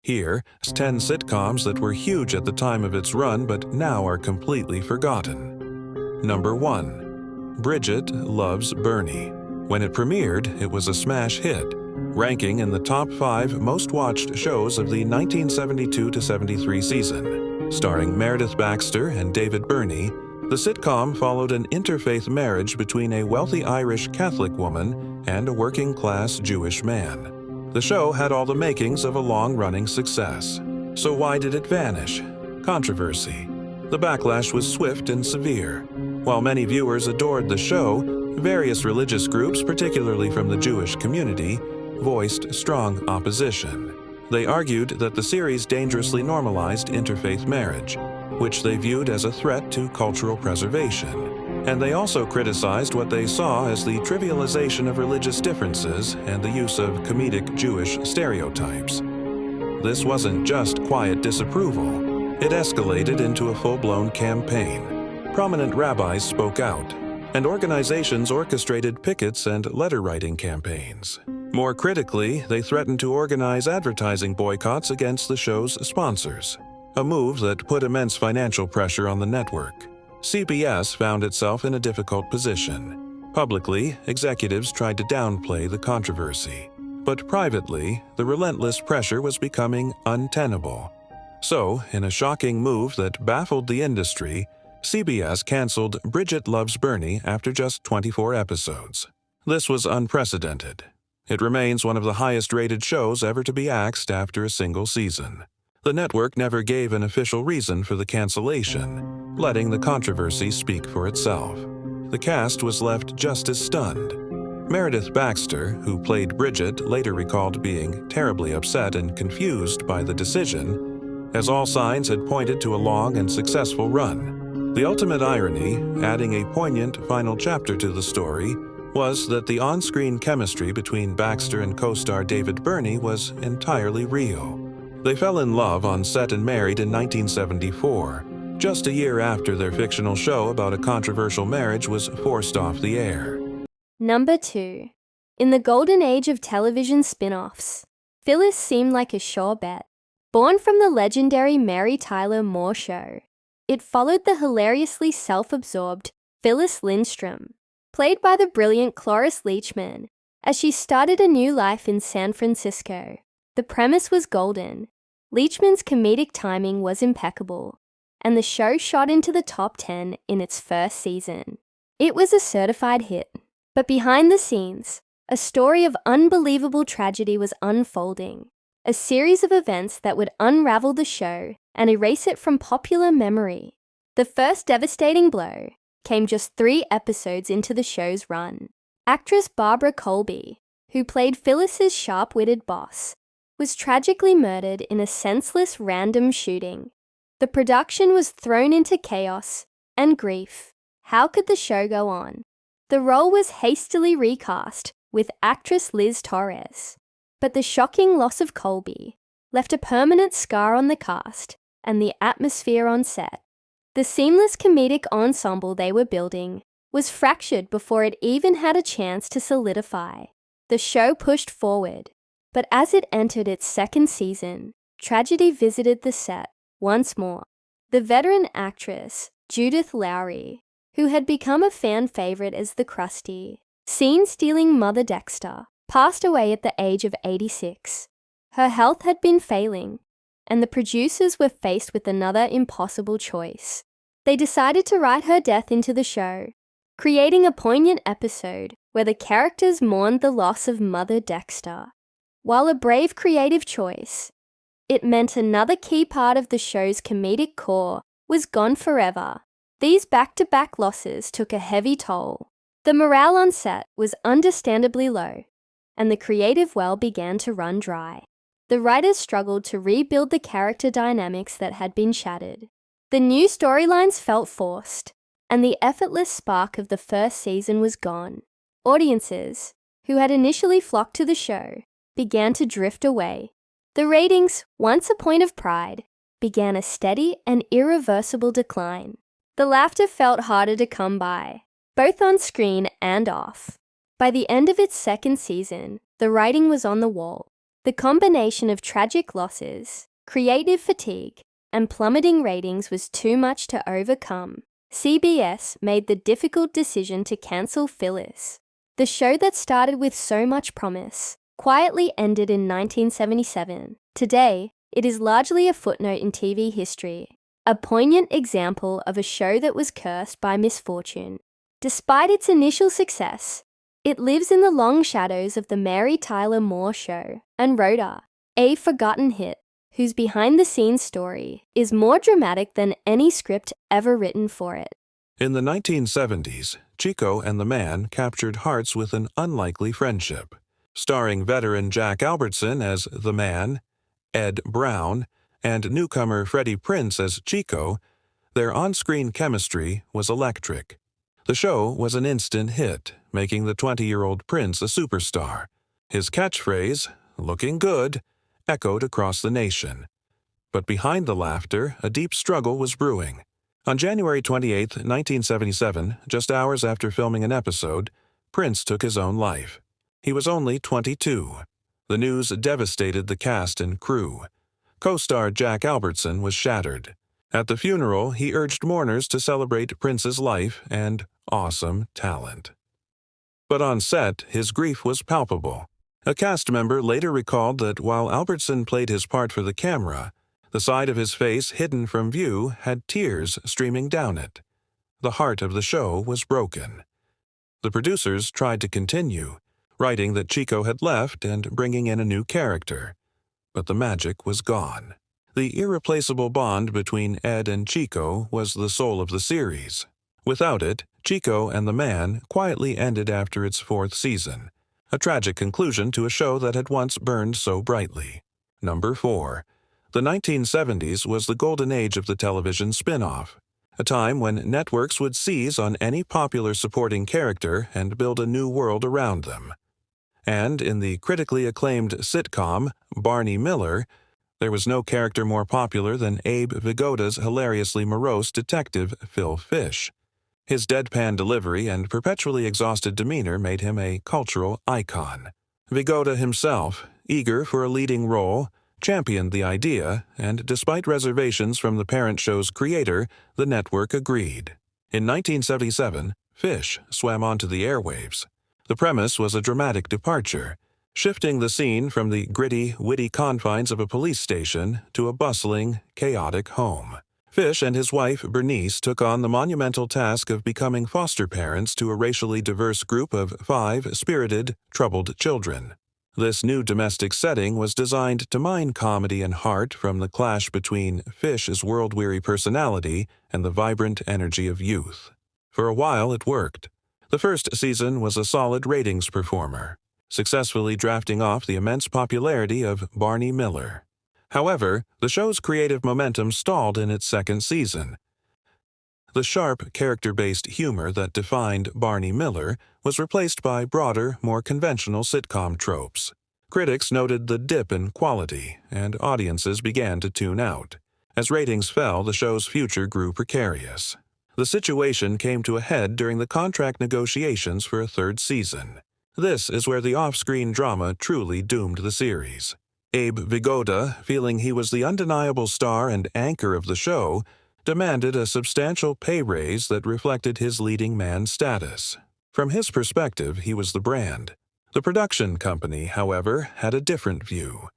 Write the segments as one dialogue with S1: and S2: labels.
S1: Here, 10 sitcoms that were huge at the time of its run but now are completely forgotten. Number 1. Bridget Loves Bernie. When it premiered, it was a smash hit, ranking in the top 5 most-watched shows of the 1972-73 season. Starring Meredith Baxter and David Burney, the sitcom followed an interfaith marriage between a wealthy Irish Catholic woman and a working-class Jewish man. The show had all the makings of a long-running success. So why did it vanish? Controversy. The backlash was swift and severe. While many viewers adored the show, various religious groups, particularly from the Jewish community, voiced strong opposition. They argued that the series dangerously normalized interfaith marriage, which they viewed as a threat to cultural preservation. And they also criticized what they saw as the trivialization of religious differences and the use of comedic Jewish stereotypes. This wasn't just quiet disapproval. It escalated into a full-blown campaign. Prominent rabbis spoke out, and organizations orchestrated pickets and letter-writing campaigns. More critically, they threatened to organize advertising boycotts against the show's sponsors, a move that put immense financial pressure on the network. CBS found itself in a difficult position. Publicly, executives tried to downplay the controversy, but privately, the relentless pressure was becoming untenable. So, in a shocking move that baffled the industry, CBS canceled Bridget Loves Bernie after just 24 episodes. This was unprecedented. It remains one of the highest-rated shows ever to be axed after a single season. The network never gave an official reason for the cancellation, letting the controversy speak for itself. The cast was left just as stunned. Meredith Baxter, who played Bridget, later recalled being terribly upset and confused by the decision, as all signs had pointed to a long and successful run. The ultimate irony, adding a poignant final chapter to the story, was that the on-screen chemistry between Baxter and co-star David Burney was entirely real. They fell in love on set and married in 1974, just a year after their fictional show about a controversial marriage was forced off the air.
S2: Number 2. In the golden age of television spin-offs, Phyllis seemed like a sure bet. Born from the legendary Mary Tyler Moore Show, it followed the hilariously self-absorbed Phyllis Lindstrom, played by the brilliant Cloris Leachman, as she started a new life in San Francisco. The premise was golden. Leachman's comedic timing was impeccable, and the show shot into the top 10 in its first season. It was a certified hit. But behind the scenes, a story of unbelievable tragedy was unfolding, a series of events that would unravel the show and erase it from popular memory. The first devastating blow came just 3 episodes into the show's run. Actress Barbara Colby, who played Phyllis's sharp-witted boss, was tragically murdered in a senseless random shooting. The production was thrown into chaos and grief. How could the show go on? The role was hastily recast with actress Liz Torres, but the shocking loss of Colby left a permanent scar on the cast and the atmosphere on set. The seamless comedic ensemble they were building was fractured before it even had a chance to solidify. The show pushed forward, but as it entered its second season, tragedy visited the set once more. The veteran actress, Judith Lowry, who had become a fan favorite as the crusty, scene-stealing Mother Dexter, passed away at the age of 86. Her health had been failing, and the producers were faced with another impossible choice. They decided to write her death into the show, creating a poignant episode where the characters mourned the loss of Mother Dexter. While a brave creative choice, it meant another key part of the show's comedic core was gone forever. These back-to-back losses took a heavy toll. The morale on set was understandably low, and the creative well began to run dry. The writers struggled to rebuild the character dynamics that had been shattered. The new storylines felt forced, and the effortless spark of the first season was gone. Audiences, who had initially flocked to the show, began to drift away. The ratings, once a point of pride, began a steady and irreversible decline. The laughter felt harder to come by, both on screen and off. By the end of its second season, the writing was on the wall. The combination of tragic losses, creative fatigue, and plummeting ratings was too much to overcome. CBS made the difficult decision to cancel Phyllis. The show that started with so much promise quietly ended in 1977. Today, it is largely a footnote in TV history, a poignant example of a show that was cursed by misfortune. Despite its initial success, it lives in the long shadows of the Mary Tyler Moore Show and Rhoda, a forgotten hit whose behind-the-scenes story is more dramatic than any script ever written for it.
S1: In the 1970s, Chico and the Man captured hearts with an unlikely friendship. Starring veteran Jack Albertson as the Man, Ed Brown, and newcomer Freddie Prinze as Chico, their on-screen chemistry was electric. The show was an instant hit, making the 20-year-old Prince a superstar. His catchphrase, "Looking good," echoed across the nation. But behind the laughter, a deep struggle was brewing. On January 28, 1977, just hours after filming an episode, Prince took his own life. He was only 22. The news devastated the cast and crew. Co-star Jack Albertson was shattered. At the funeral, he urged mourners to celebrate Prince's life and awesome talent. But on set, his grief was palpable. A cast member later recalled that while Albertson played his part for the camera, the side of his face hidden from view had tears streaming down it. The heart of the show was broken. The producers tried to continue, writing that Chico had left and bringing in a new character. But the magic was gone. The irreplaceable bond between Ed and Chico was the soul of the series. Without it, Chico and the Man quietly ended after its 4th season, a tragic conclusion to a show that had once burned so brightly. Number 4. The 1970s was the golden age of the television spin-off, a time when networks would seize on any popular supporting character and build a new world around them. And in the critically acclaimed sitcom, Barney Miller, there was no character more popular than Abe Vigoda's hilariously morose detective, Phil Fish. His deadpan delivery and perpetually exhausted demeanor made him a cultural icon. Vigoda himself, eager for a leading role, championed the idea, and despite reservations from the parent show's creator, the network agreed. In 1977, Fish swam onto the airwaves. The premise was a dramatic departure, shifting the scene from the gritty, witty confines of a police station to a bustling, chaotic home. Fish and his wife, Bernice, took on the monumental task of becoming foster parents to a racially diverse group of 5 spirited, troubled children. This new domestic setting was designed to mine comedy and heart from the clash between Fish's world-weary personality and the vibrant energy of youth. For a while, it worked. The first season was a solid ratings performer, successfully drafting off the immense popularity of Barney Miller. However, the show's creative momentum stalled in its 2nd season. The sharp, character-based humor that defined Barney Miller was replaced by broader, more conventional sitcom tropes. Critics noted the dip in quality, and audiences began to tune out. As ratings fell, the show's future grew precarious. The situation came to a head during the contract negotiations for a 3rd season. This is where the off-screen drama truly doomed the series. Abe Vigoda, feeling he was the undeniable star and anchor of the show, demanded a substantial pay raise that reflected his leading man status. From his perspective, he was the brand. The production company, however, had a different view.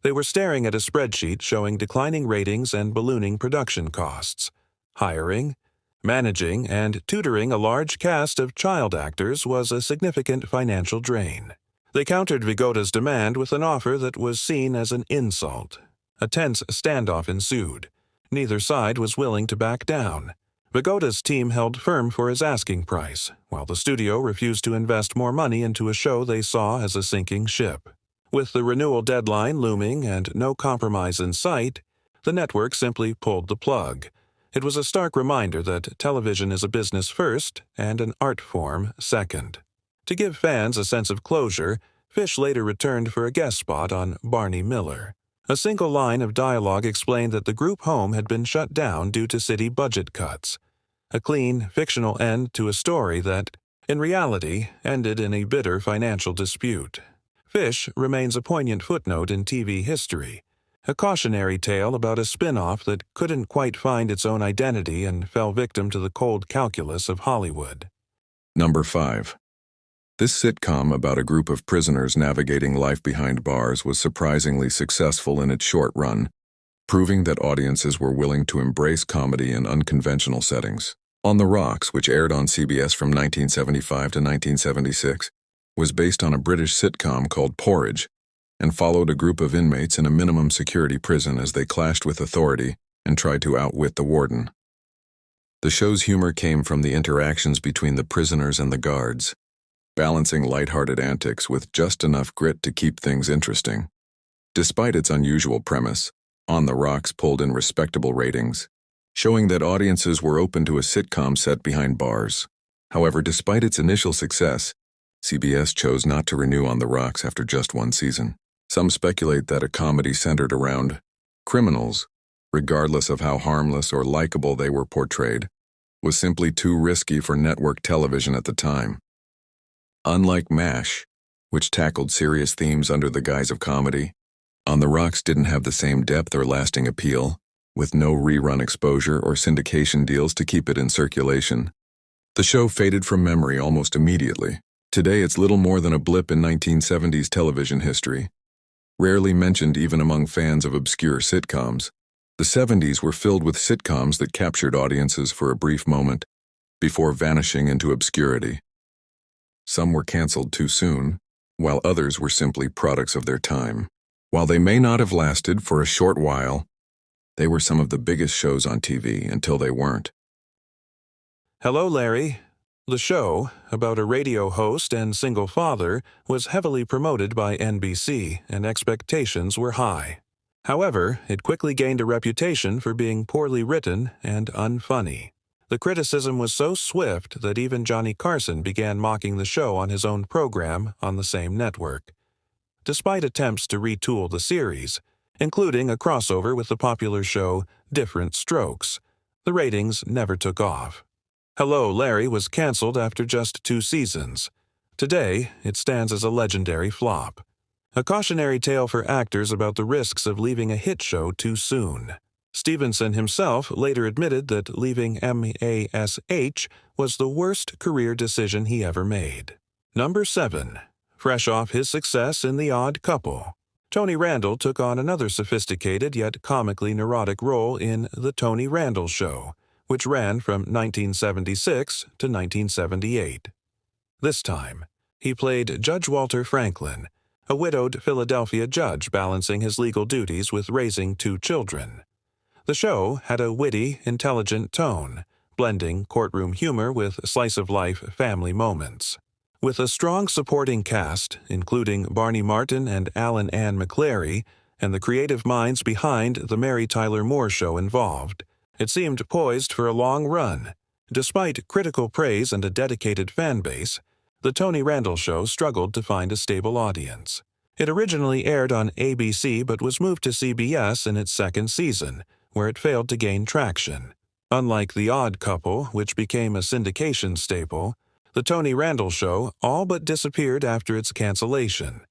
S1: They were staring at a spreadsheet showing declining ratings and ballooning production costs. Hiring, managing, and tutoring a large cast of child actors was a significant financial drain. They countered Vigoda's demand with an offer that was seen as an insult. A tense standoff ensued. Neither side was willing to back down. Vigoda's team held firm for his asking price, while the studio refused to invest more money into a show they saw as a sinking ship. With the renewal deadline looming and no compromise in sight, the network simply pulled the plug. It was a stark reminder that television is a business first and an art form second. To give fans a sense of closure, Fish later returned for a guest spot on Barney Miller. A single line of dialogue explained that the group home had been shut down due to city budget cuts. A clean, fictional end to a story that, in reality, ended in a bitter financial dispute. Fish remains a poignant footnote in TV history, a cautionary tale about a spin-off that couldn't quite find its own identity and fell victim to the cold calculus of Hollywood.
S3: Number 5. This sitcom about a group of prisoners navigating life behind bars was surprisingly successful in its short run, proving that audiences were willing to embrace comedy in unconventional settings. On the Rocks, which aired on CBS from 1975 to 1976, was based on a British sitcom called Porridge and followed a group of inmates in a minimum security prison as they clashed with authority and tried to outwit the warden. The show's humor came from the interactions between the prisoners and the guards, balancing lighthearted antics with just enough grit to keep things interesting. Despite its unusual premise, On the Rocks pulled in respectable ratings, showing that audiences were open to a sitcom set behind bars. However, despite its initial success, CBS chose not to renew On the Rocks after just one season. Some speculate that a comedy centered around criminals, regardless of how harmless or likable they were portrayed, was simply too risky for network television at the time. Unlike MASH, which tackled serious themes under the guise of comedy, On the Rocks didn't have the same depth or lasting appeal, with no rerun exposure or syndication deals to keep it in circulation. The show faded from memory almost immediately. Today it's little more than a blip in 1970s television history. Rarely mentioned even among fans of obscure sitcoms, the 70s were filled with sitcoms that captured audiences for a brief moment, before vanishing into obscurity. Some were canceled too soon, while others were simply products of their time. While they may not have lasted for a short while, they were some of the biggest shows on TV until they weren't.
S1: Hello, Larry. The show, about a radio host and single father, was heavily promoted by NBC, and expectations were high. However, it quickly gained a reputation for being poorly written and unfunny. The criticism was so swift that even Johnny Carson began mocking the show on his own program on the same network. Despite attempts to retool the series, including a crossover with the popular show Different Strokes, the ratings never took off. Hello, Larry was canceled after just 2 seasons. Today, it stands as a legendary flop. A cautionary tale for actors about the risks of leaving a hit show too soon. Stevenson himself later admitted that leaving MASH was the worst career decision he ever made. Number 7. Fresh off his success in The Odd Couple, Tony Randall took on another sophisticated yet comically neurotic role in The Tony Randall Show, which ran from 1976 to 1978. This time, he played Judge Walter Franklin, a widowed Philadelphia judge balancing his legal duties with raising 2 children. The show had a witty, intelligent tone, blending courtroom humor with slice-of-life family moments. With a strong supporting cast, including Barney Martin and Alan Ann McClary, and the creative minds behind The Mary Tyler Moore Show involved, it seemed poised for a long run. Despite critical praise and a dedicated fan base, The Tony Randall Show struggled to find a stable audience. It originally aired on ABC but was moved to CBS in its second season, where it failed to gain traction. Unlike The Odd Couple, which became a syndication staple, The Tony Randall Show all but disappeared after its cancellation.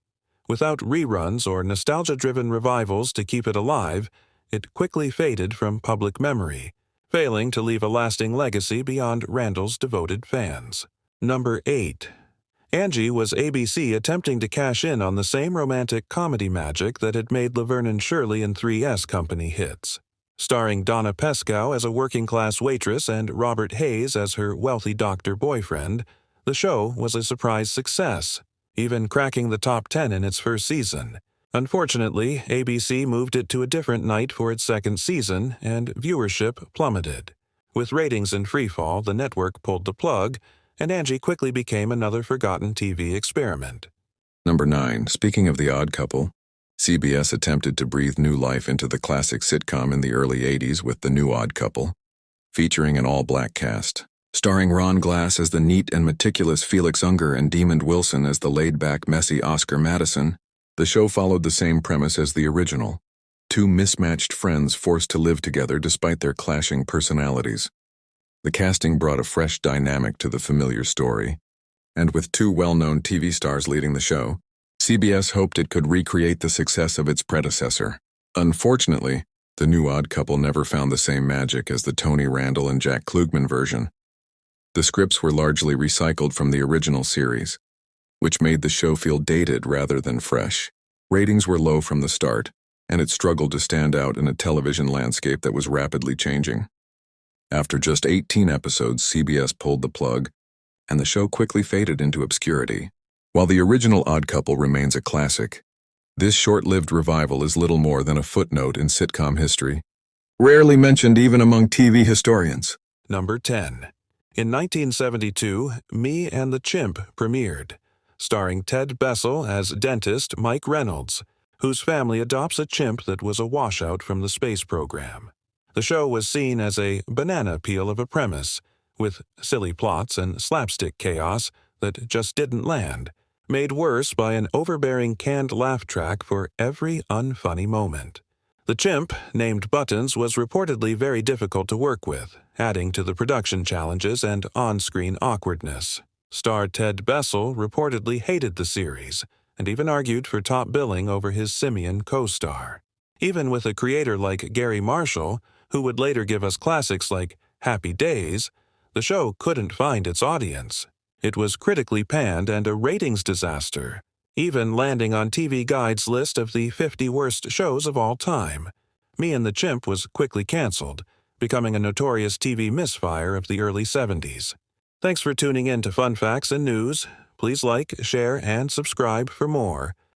S1: Without reruns or nostalgia-driven revivals to keep it alive, it quickly faded from public memory, failing to leave a lasting legacy beyond Randall's devoted fans. Number 8. Angie was ABC attempting to cash in on the same romantic comedy magic that had made Laverne and Shirley and 3S Company hits. Starring Donna Pescow as a working-class waitress and Robert Hayes as her wealthy doctor boyfriend, the show was a surprise success, even cracking the top 10 in its first season. Unfortunately, ABC moved it to a different night for its second season, and viewership plummeted. With ratings in freefall, the network pulled the plug, and Angie quickly became another forgotten TV experiment.
S3: Number 9. Speaking of The Odd Couple, CBS attempted to breathe new life into the classic sitcom in the early 80s with The New Odd Couple, featuring an all-black cast. Starring Ron Glass as the neat and meticulous Felix Unger and Demond Wilson as the laid-back, messy Oscar Madison, the show followed the same premise as the original: 2 mismatched friends forced to live together despite their clashing personalities. The casting brought a fresh dynamic to the familiar story, and with 2 well-known TV stars leading the show, CBS hoped it could recreate the success of its predecessor. Unfortunately, the new Odd Couple never found the same magic as the Tony Randall and Jack Klugman version. The scripts were largely recycled from the original series, which made the show feel dated rather than fresh. Ratings were low from the start, and it struggled to stand out in a television landscape that was rapidly changing. After just 18 episodes, CBS pulled the plug, and the show quickly faded into obscurity. While the original Odd Couple remains a classic, this short-lived revival is little more than a footnote in sitcom history, rarely mentioned even among TV historians.
S1: Number 10. In 1972, Me and the Chimp premiered, starring Ted Bessel as dentist Mike Reynolds, whose family adopts a chimp that was a washout from the space program. The show was seen as a banana peel of a premise, with silly plots and slapstick chaos that just didn't land, made worse by an overbearing canned laugh track for every unfunny moment. The chimp, named Buttons, was reportedly very difficult to work with, adding to the production challenges and on-screen awkwardness. Star Ted Bessel reportedly hated the series, and even argued for top billing over his simian co-star. Even with a creator like Gary Marshall, who would later give us classics like Happy Days, the show couldn't find its audience. It was critically panned and a ratings disaster, even landing on TV Guide's list of the 50 worst shows of all time. Me and the Chimp was quickly canceled, becoming a notorious TV misfire of the early 70s. Thanks for tuning in to Fun Facts and News. Please like, share, and subscribe for more.